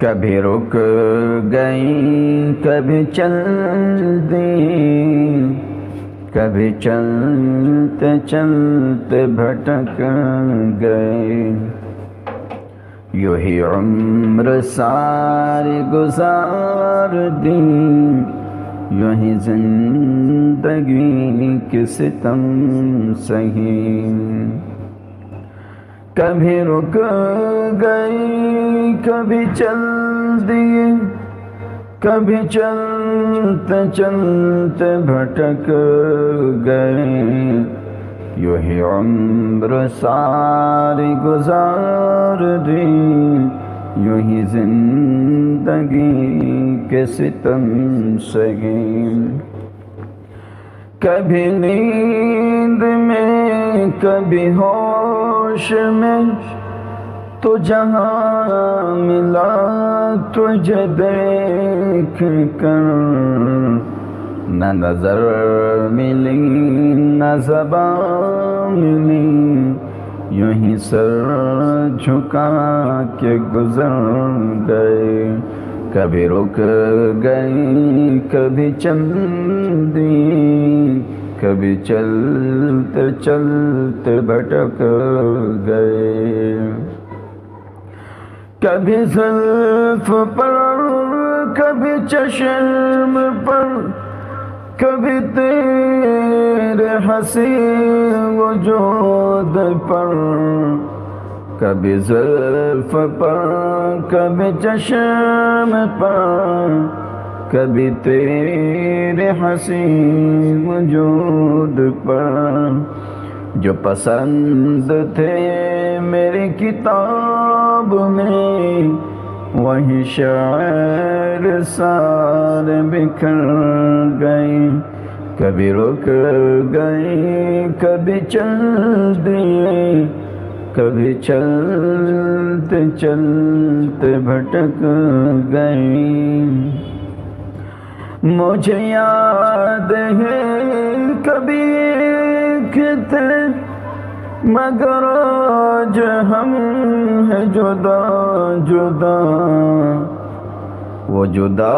کبھی رک گئی کبھی چل دی، کبھی چلتے چلتے بھٹک گئے، یوں ہی عمر ساری گزار دی، یوں ہی زندگی کے ستم سہی۔ کبھی رک گئی کبھی چل دی، کبھی چلتے چلتے بھٹک گئے، یوں ہی عمر ساری گزار دی، یوں ہی زندگی کے ستم سہی۔ کبھی نیند میں کبھی ہوش میں، تو جہاں ملا تجھے دیکھ کر، نہ نظر ملی نہ زبان ملی، یوں ہی سر جھکا کے گزر گئے۔ کبھی رک گئی کبھی چل دی، کبھی چلتے چلتے بھٹک گئے، کبھی زلف پر کبھی چشم پر، کبھی تیرے حسین وجود پر، کبھی زلف پر کبھی چشم پر، کبھی تیرے حسین وجود پر، جو پسند تھے میری کتاب میں، وہی شعر سارے بکھر گئے۔ کبھی رک گئی کبھی چل دی، کبھی چلتے چلتے بھٹک گئی۔ مجھے یاد ہے کبھی ایک تھے، مگر آج ہم ہیں جدا جدا، وہ جدا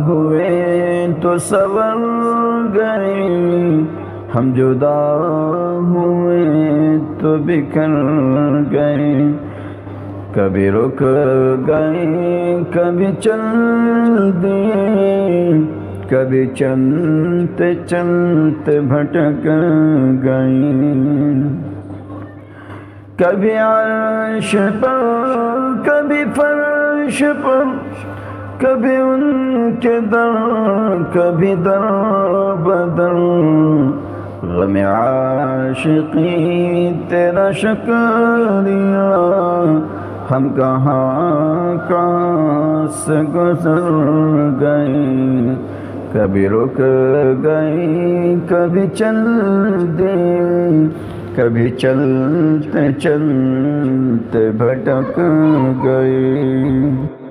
ہوئے تو سنور گئے، ہم جدا ہوئے تو بکھر گئے۔ کبھی رک گئے کبھی چل دی، کبھی چلتے چلتے بھٹک گئے، کبھی عرش پر کبھی فرش پر، کبھی ان کے در کبھی در بدر، غم عاشقی تیرا شکریہ، ہم کہاں سے گزر گئے۔ کبھی رک گئی کبھی چل دی، کبھی چلتے چلتے بھٹک گئے۔